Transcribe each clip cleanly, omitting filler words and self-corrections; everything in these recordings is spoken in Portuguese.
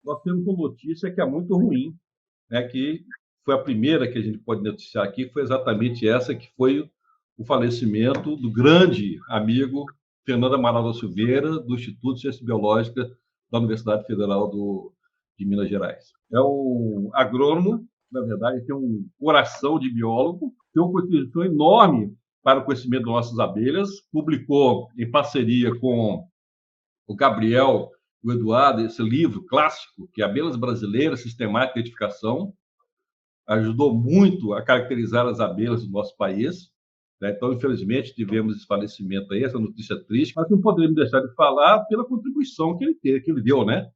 nós temos uma notícia que é muito ruim, né, que foi a primeira que a gente pode noticiar aqui, foi exatamente essa, que foi o falecimento do grande amigo Fernando Amaral da Silveira, do Instituto de Ciência Biológica da Universidade Federal de Minas Gerais. É um agrônomo, na verdade, tem um coração de biólogo, tem uma contribuição enorme para o conhecimento das nossas abelhas, publicou em parceria com o Gabriel, o Eduardo, esse livro clássico, que é Abelhas Brasileiras, Sistemática e Identificação, ajudou muito a caracterizar as abelhas do nosso país. Né? Então, infelizmente, tivemos esse falecimento aí, essa notícia triste, mas não poderíamos deixar de falar pela contribuição que ele teve, que ele deu, né?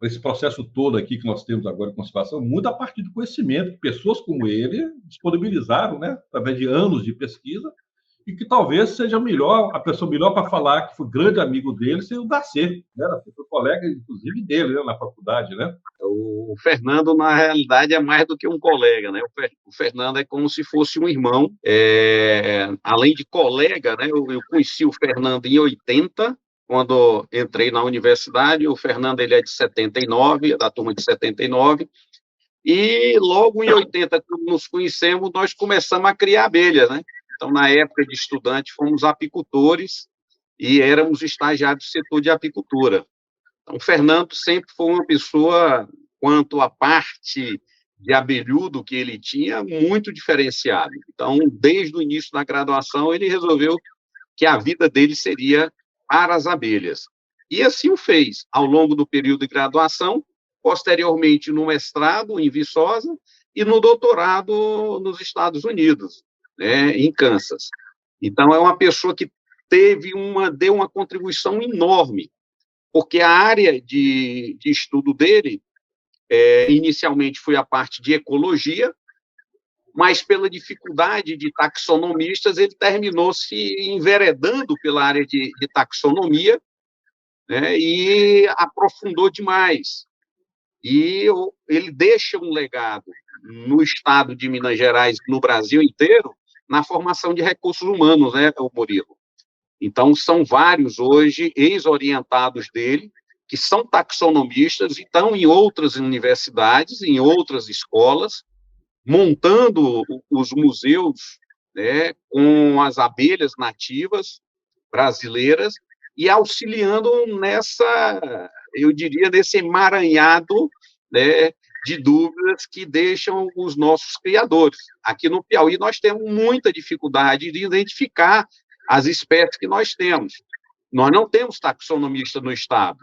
Esse processo todo aqui que nós temos agora de conservação, muito a partir do conhecimento que pessoas como ele disponibilizaram, né? Através de anos de pesquisa, e que talvez seja melhor, a pessoa melhor para falar que foi grande amigo dele, seja o Darcy, né? Foi colega, inclusive, dele, né? Na faculdade, né? O Fernando, na realidade, é mais do que um colega, né? O Fernando é como se fosse um irmão. Além de colega, né? Eu conheci o Fernando em 80, quando entrei na universidade. O Fernando ele é de 79, é da turma de 79. E logo em 80, quando nos conhecemos, nós começamos a criar abelhas, né? Então, na época de estudante, fomos apicultores e éramos estagiários do setor de apicultura. Então, o Fernando sempre foi uma pessoa, quanto à parte de abelhudo que ele tinha, muito diferenciado. Então, desde o início da graduação, ele resolveu que a vida dele seria para as abelhas. E assim o fez, ao longo do período de graduação, posteriormente no mestrado em Viçosa e no doutorado nos Estados Unidos, né, em Kansas. Então, é uma pessoa que deu uma contribuição enorme, porque a área de estudo dele, inicialmente foi a parte de ecologia, mas pela dificuldade de taxonomistas, ele terminou se enveredando pela área de taxonomia, né, e aprofundou demais. E ele deixa um legado no estado de Minas Gerais, no Brasil inteiro, na formação de recursos humanos, né, o Murilo? Então, são vários hoje ex-orientados dele, que são taxonomistas e estão em outras universidades, em outras escolas, montando os museus, né, com as abelhas nativas brasileiras e auxiliando nessa, eu diria, nesse emaranhado, né, de dúvidas que deixam os nossos criadores. Aqui no Piauí, nós temos muita dificuldade de identificar as espécies que nós temos. Nós não temos taxonomista no estado.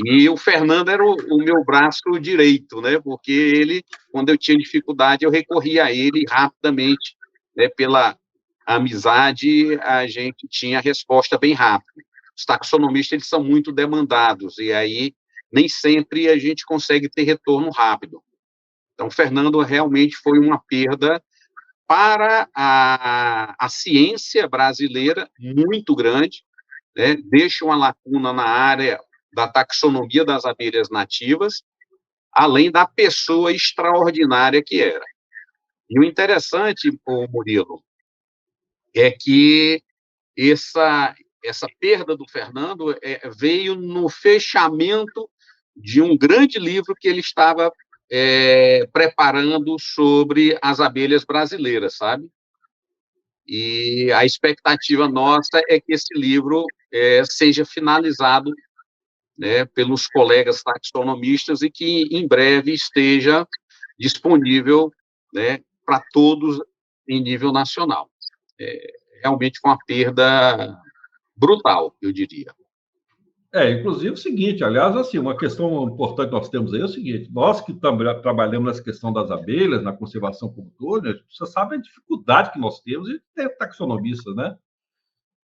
E o Fernando era o meu braço direito, né? Porque ele, quando eu tinha dificuldade, eu recorria a ele rapidamente, né? Pela amizade, a gente tinha a resposta bem rápida. Os taxonomistas, eles são muito demandados, e aí nem sempre a gente consegue ter retorno rápido. Então, o Fernando realmente foi uma perda para a ciência brasileira muito grande, né? Deixa uma lacuna na área da taxonomia das abelhas nativas, além da pessoa extraordinária que era. E o interessante, Murilo, é que essa perda do Fernando veio no fechamento de um grande livro que ele estava preparando sobre as abelhas brasileiras, sabe? E a expectativa nossa é que esse livro seja finalizado, né, pelos colegas taxonomistas e que em breve esteja disponível, né, para todos em nível nacional. Realmente foi uma perda brutal, eu diria. Inclusive o seguinte, aliás, assim, uma questão importante que nós temos aí é o seguinte, nós que trabalhamos nessa questão das abelhas, na conservação como todo, né, você sabe a dificuldade que nós temos de ter taxonomistas, né?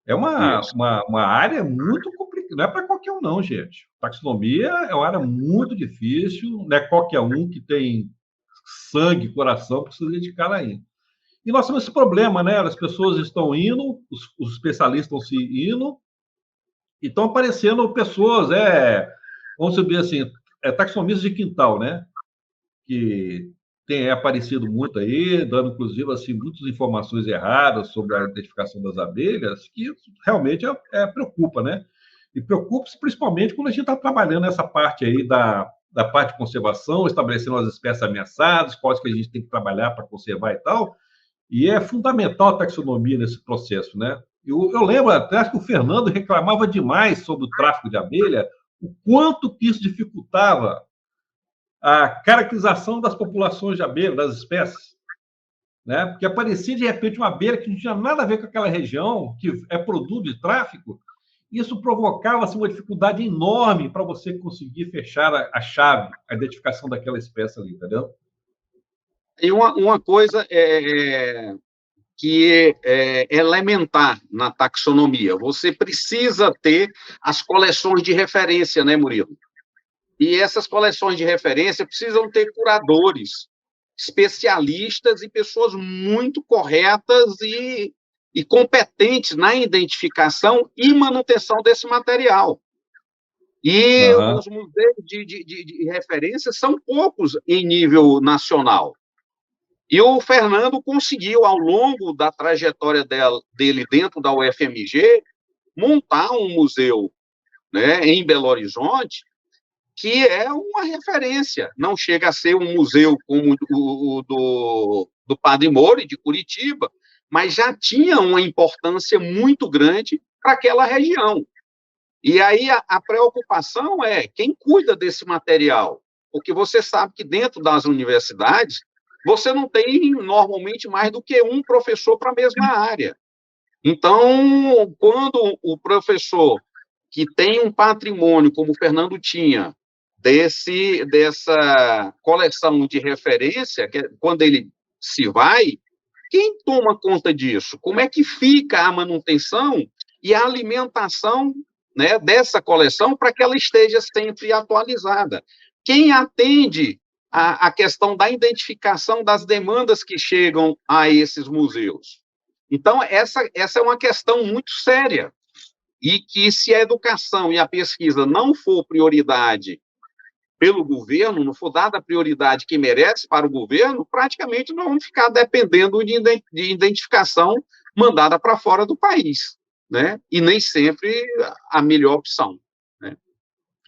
É Isso. uma área muito complicada, não é para qualquer um não, gente. Taxonomia é uma área muito difícil, não é qualquer um que tem sangue, coração, que precisa dedicar aí. E nós temos esse problema, né? As pessoas estão indo, os especialistas estão se indo, e estão aparecendo pessoas, vamos dizer assim, taxonomistas de quintal, né? Que tem aparecido muito aí, dando inclusive assim muitas informações erradas sobre a identificação das abelhas, que realmente preocupa, né? E preocupa-se principalmente quando a gente está trabalhando essa parte aí da parte de conservação, estabelecendo as espécies ameaçadas, quais que a gente tem que trabalhar para conservar e tal, e é fundamental a taxonomia nesse processo, né? Eu lembro até que o Fernando reclamava demais sobre o tráfico de abelha, o quanto que isso dificultava a caracterização das populações de abelha, das espécies, né? Porque aparecia de repente uma abelha que não tinha nada a ver com aquela região, que é produto de tráfico, e isso provocava assim, uma dificuldade enorme para você conseguir fechar a chave, a identificação daquela espécie ali, entendeu? E uma coisa que é elementar na taxonomia, você precisa ter as coleções de referência, né, Murilo? E essas coleções de referência precisam ter curadores, especialistas e pessoas muito corretas e competentes na identificação e manutenção desse material. E os museus de referência são poucos em nível nacional. E o Fernando conseguiu, ao longo da trajetória dele dentro da UFMG, montar um museu, né, em Belo Horizonte, que é uma referência. Não chega a ser um museu como o do Padre Moura, de Curitiba, mas já tinha uma importância muito grande para aquela região. E aí a preocupação é quem cuida desse material, porque você sabe que dentro das universidades você não tem normalmente mais do que um professor para a mesma área. Então, quando o professor que tem um patrimônio, como o Fernando tinha, dessa coleção de referência, quando ele se vai, quem toma conta disso? Como é que fica a manutenção e a alimentação, né, dessa coleção para que ela esteja sempre atualizada? Quem atende a questão da identificação das demandas que chegam a esses museus? Então, essa é uma questão muito séria, e que se a educação e a pesquisa não for prioridade pelo governo, não for dada a prioridade que merece para o governo, praticamente nós vamos ficar dependendo de identificação mandada para fora do país, né? E nem sempre a melhor opção, né?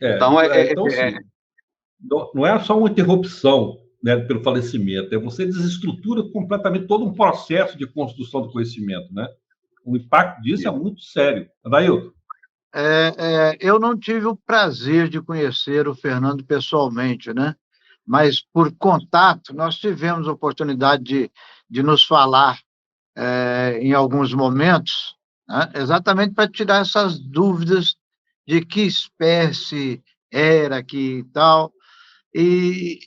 Então, sim, não é só uma interrupção, né, pelo falecimento, é você desestrutura completamente todo um processo de construção do conhecimento, né? O impacto disso é muito sério. Adailton? Eu não tive o prazer de conhecer o Fernando pessoalmente, né? Mas por contato, nós tivemos a oportunidade de nos falar em alguns momentos, né? Exatamente para tirar essas dúvidas de que espécie era, que tal. E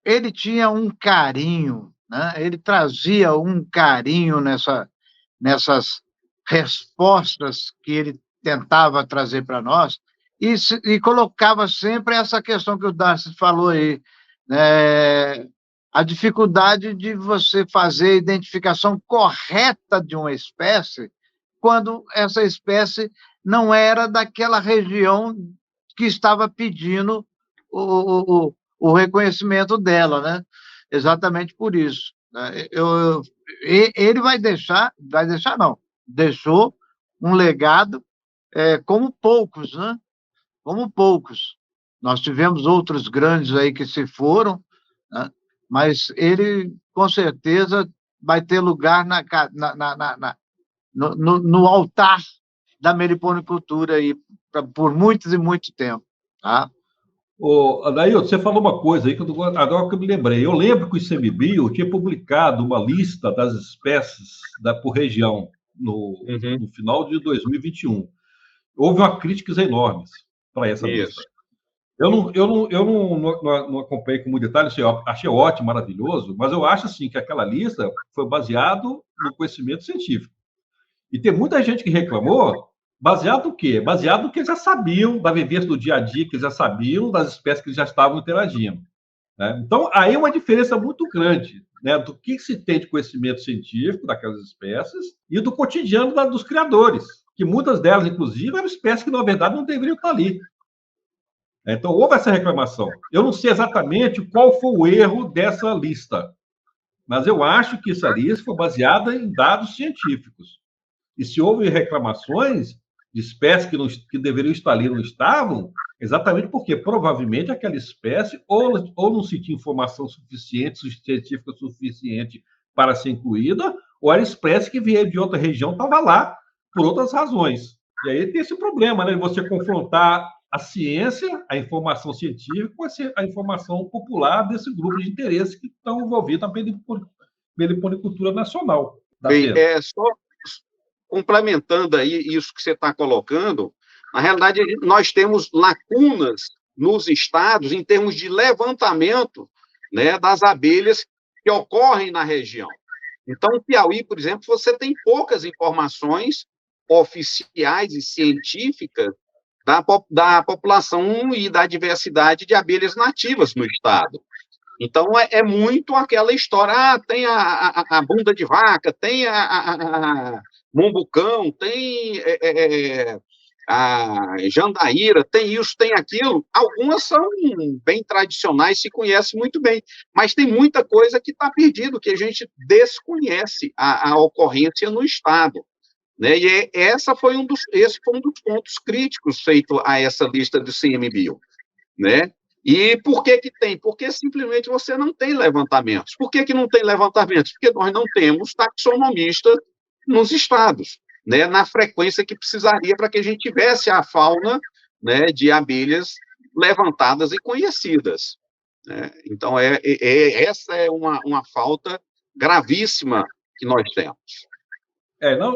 ele tinha um carinho, né? Ele trazia um carinho nessas respostas que ele tentava trazer para nós, e colocava sempre essa questão que o Darcy falou aí, né? A dificuldade de você fazer a identificação correta de uma espécie quando essa espécie não era daquela região que estava pedindo o reconhecimento dela, né? Exatamente por isso. Né? Ele não, deixou um legado como poucos, né? Como poucos. Nós tivemos outros grandes aí que se foram, né? Mas ele, com certeza, vai ter lugar no altar da meliponicultura aí, por muitos e muito tempo. Tá? Adailton, você falou uma coisa aí que agora que eu me lembrei. Eu lembro que o ICMBio tinha publicado uma lista das espécies por região no final de 2021. Houve uma críticas enormes para essa lista. Eu não acompanhei com muito detalhe, eu achei ótimo, maravilhoso, mas eu acho assim que aquela lista foi baseado no conhecimento científico. E tem muita gente que reclamou, baseado no quê? Baseado no que eles já sabiam, da vivência do dia a dia, que eles já sabiam, das espécies que eles já estavam interagindo. Né? Então, aí é uma diferença muito grande, né, do que se tem de conhecimento científico daquelas espécies e do cotidiano dos criadores, que muitas delas, inclusive, eram espécies que, na verdade, não deveriam estar ali. Então, houve essa reclamação. Eu não sei exatamente qual foi o erro dessa lista, mas eu acho que essa lista foi baseada em dados científicos. E se houve reclamações, de espécies que deveriam estar ali não estavam, exatamente porque provavelmente aquela espécie ou não se tinha informação suficiente, científica suficiente para ser incluída, ou era espécie que veio de outra região, estava lá por outras razões. E aí tem esse problema, né, de você confrontar a ciência, a informação científica, com a informação popular desse grupo de interesses que estão envolvidos na meliponicultura nacional. Bem, só complementando aí isso que você está colocando, na realidade, nós temos lacunas nos estados em termos de levantamento, né, das abelhas que ocorrem na região. Então, no Piauí, por exemplo, você tem poucas informações oficiais e científicas da população e da diversidade de abelhas nativas no estado. Então, é muito aquela história, tem a bunda de vaca, tem a Mombucão, tem a Jandaíra, tem isso, tem aquilo. Algumas são bem tradicionais, se conhece muito bem, mas tem muita coisa que está perdido, que a gente desconhece a ocorrência no estado. Né? E esse foi um dos pontos críticos feito a essa lista do CMBio. Né? E por que tem? Porque simplesmente você não tem levantamentos. Por que não tem levantamentos? Porque nós não temos taxonomistas nos estados, né, na frequência que precisaria para que a gente tivesse a fauna, né, de abelhas levantadas e conhecidas. Né? Então, essa é uma falta gravíssima que nós temos.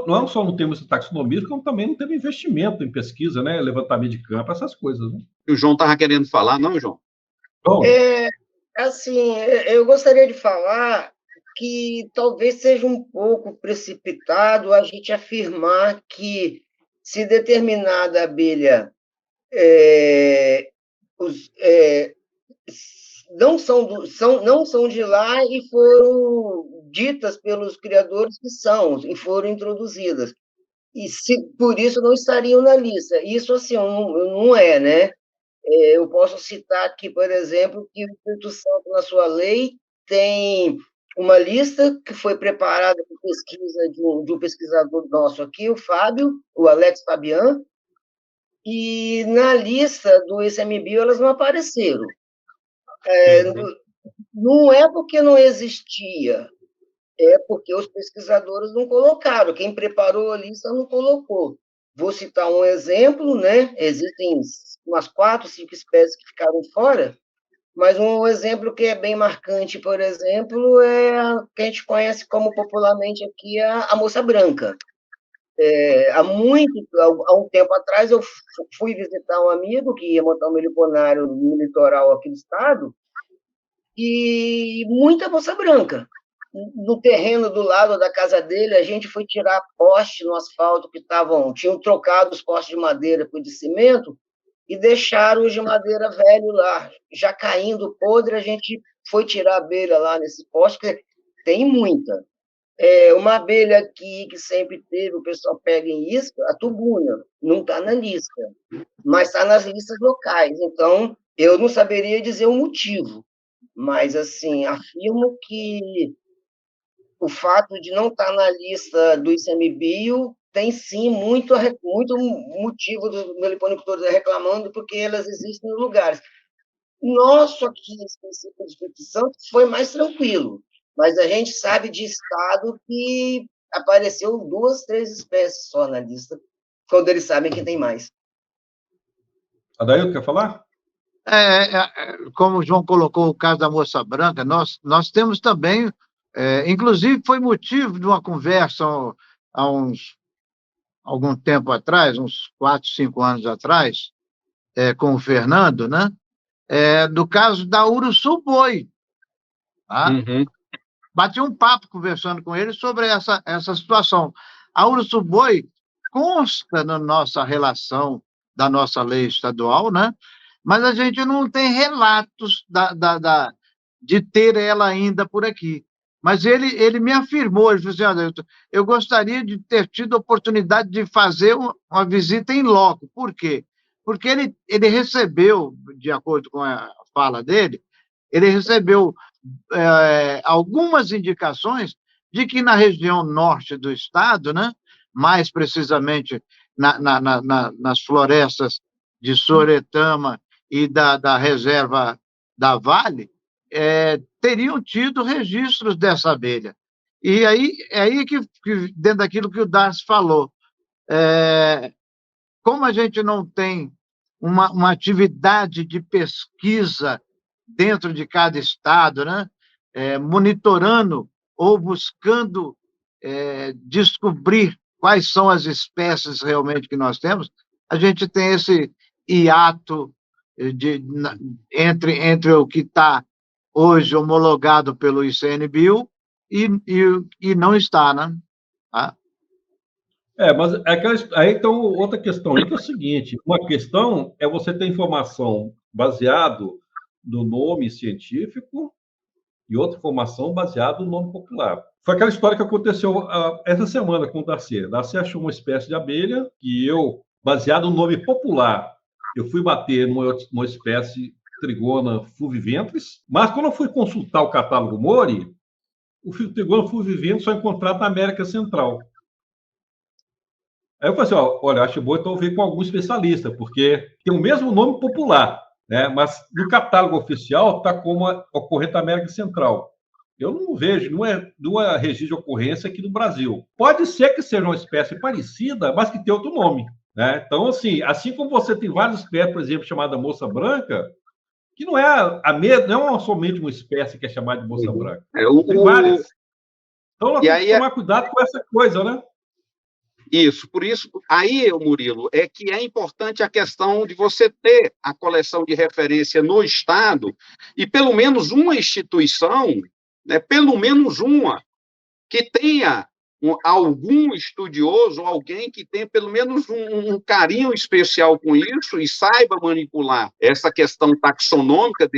Não só não temos taxonomia, como também não temos investimento em pesquisa, né, levantamento de campo, essas coisas. Né? O João estava querendo falar, não, João? Bom, assim, eu gostaria de falar que talvez seja um pouco precipitado a gente afirmar que se determinada abelha não são de lá e foram ditas pelos criadores que são, e foram introduzidas. E por isso não estariam na lista. Isso, assim, não é, né? Eu posso citar aqui, por exemplo, que o Espírito Santo, na sua lei, tem uma lista que foi preparada por pesquisa de um pesquisador nosso aqui, o Fábio, o Alex Fabian, e na lista do ICMBio elas não apareceram. Não é porque não existia, é porque os pesquisadores não colocaram, quem preparou a lista não colocou. Vou citar um exemplo, né? Existem umas 4, 5 espécies que ficaram fora, mas um exemplo que é bem marcante, por exemplo, é a que a gente conhece como popularmente aqui a moça branca. Há um tempo atrás, eu fui visitar um amigo que ia montar um meliponário no litoral aqui do estado, e muita moça branca. No terreno do lado da casa dele, a gente foi tirar poste no asfalto que tinham trocado os postes de madeira por de cimento e deixaram os de madeira velho lá, já caindo podre. A gente foi tirar a abelha lá nesse poste, que tem muita. Uma abelha aqui que sempre teve, o pessoal pega em isca, a tubuna, não está na lista, mas está nas listas locais. Então, eu não saberia dizer o motivo, mas, assim, afirmo que o fato de não estar na lista do ICMBio tem, sim, muito motivo dos meliponicultores reclamando, porque elas existem nos lugares. Nosso aqui, específico do Espírito Santo, foi mais tranquilo, mas a gente sabe de estado que apareceu 2, 3 espécies só na lista, quando eles sabem que tem mais. Adailton, quer falar? Como o João colocou o caso da moça branca, nós temos também, inclusive foi motivo de uma conversa há algum tempo atrás, uns 4, 5 anos atrás, com o Fernando, né? Do caso da Uruçu-boi. Tá? Bati um papo conversando com ele sobre essa situação. A Uruçu-boi consta na nossa relação da nossa lei estadual, né? Mas a gente não tem relatos de ter ela ainda por aqui. Mas ele me afirmou, ele falou assim, eu gostaria de ter tido a oportunidade de fazer uma visita em loco. Por quê? Porque ele recebeu, de acordo com a fala dele, ele recebeu algumas indicações de que na região norte do estado, né, mais precisamente nas florestas de Soretama e da reserva da Vale, teriam tido registros dessa abelha. E aí, dentro daquilo que o Darcy falou, como a gente não tem uma atividade de pesquisa dentro de cada estado, né? Monitorando ou buscando descobrir quais são as espécies realmente que nós temos, a gente tem esse hiato entre o que está hoje homologado pelo ICNBio e não está, né? Tá? Mas aí então outra questão aí que é o seguinte: uma questão é você ter informação baseado no nome científico e outra informação baseada no nome popular. Foi aquela história que aconteceu essa semana com o Darcy. O Darcy achou uma espécie de abelha que eu, baseado no nome popular, eu fui bater numa espécie Trigona fulviventris, mas quando eu fui consultar o catálogo Mori, o Trigona fulviventris só encontrado na América Central. Aí eu falei assim, olha, acho bom então ver com algum especialista, porque tem o mesmo nome popular, né? Mas no catálogo oficial está como ocorrente da América Central. Eu não vejo, não é registro de ocorrência aqui no Brasil. Pode ser que seja uma espécie parecida, mas que tem outro nome, né? Então, assim como você tem várias espécies, por exemplo, chamada moça branca, que não é somente uma espécie que é chamada de moça branca. Tem várias. Então, nós temos que tomar cuidado com essa coisa, né? Isso, por isso, aí, Murilo, é que é importante a questão de você ter a coleção de referência no Estado e pelo menos uma instituição, né, pelo menos uma, que tenha algum estudioso, alguém que tenha pelo menos um carinho especial com isso e saiba manipular essa questão taxonômica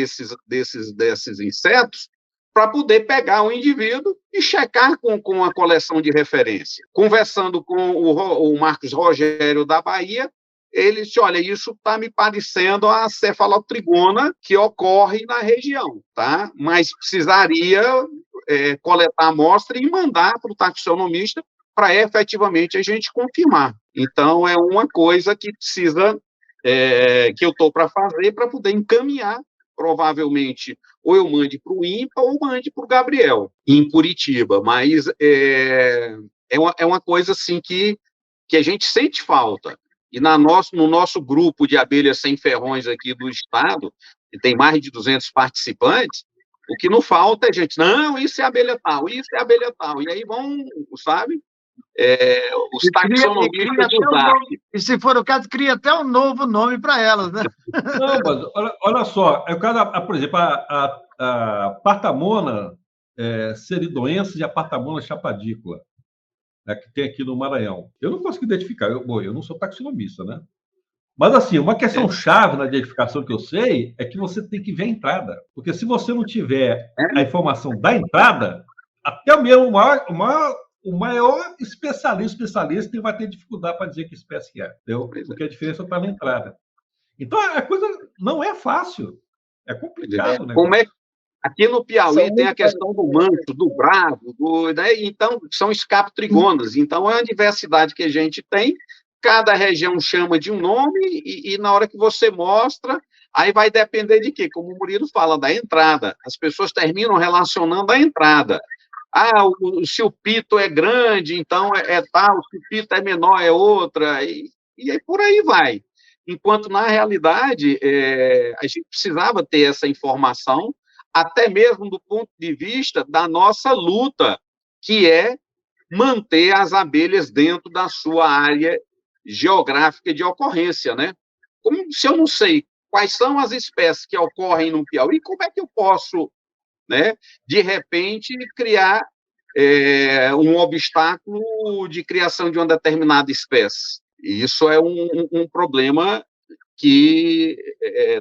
desses insetos, para poder pegar o indivíduo e checar com a coleção de referência. Conversando com o Marcos Rogério da Bahia, ele disse, olha, isso está me parecendo a cefalotrigona que ocorre na região, tá? Mas precisaria coletar a amostra e mandar para o taxonomista para efetivamente a gente confirmar. Então, é uma coisa que precisa, que eu estou para fazer para poder encaminhar, provavelmente, ou eu mande para o INPA ou mande para o Gabriel, em Curitiba. Mas é uma coisa assim que a gente sente falta. E no nosso grupo de abelhas sem ferrões aqui do Estado, que tem mais de 200 participantes, o que não falta é gente, não, isso é abelha tal, isso é abelha tal. E aí vão, sabe, os taxonomistas do DARF. E se for o caso, cria até um novo nome para elas, né? Não, mas olha só, por exemplo, a Partamona ceridoensis e a Partamona chapadícola, né, que tem aqui no Maranhão. Eu não consigo identificar, eu não sou taxonomista, né? Mas, assim, uma questão chave na identificação que eu sei é que você tem que ver a entrada. Porque se você não tiver a informação da entrada, até mesmo o maior especialista vai ter dificuldade para dizer que espécie é, entendeu? Porque a diferença está na entrada. Então, a coisa não é fácil. É complicado, né? Aqui no Piauí tem a questão do manto, do bravo, né? Então, são escapotrigonas. Então, é a diversidade que a gente tem. Cada região chama de um nome e na hora que você mostra, aí vai depender de quê? Como o Murilo fala, da entrada. As pessoas terminam relacionando a entrada. Se o pito é grande, então é tal, se o pito é menor, é outra, e aí por aí vai. Enquanto, na realidade, a gente precisava ter essa informação, até mesmo do ponto de vista da nossa luta, que é manter as abelhas dentro da sua área geográfica de ocorrência, né? Se eu não sei quais são as espécies que ocorrem no Piauí, como é que eu posso, né, de repente, criar um obstáculo de criação de uma determinada espécie? E isso é um problema que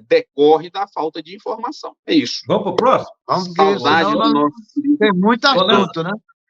decorre da falta de informação. É isso. Vamos para o próximo? Vamos ver, Saudade do nosso... tem muito assunto, né?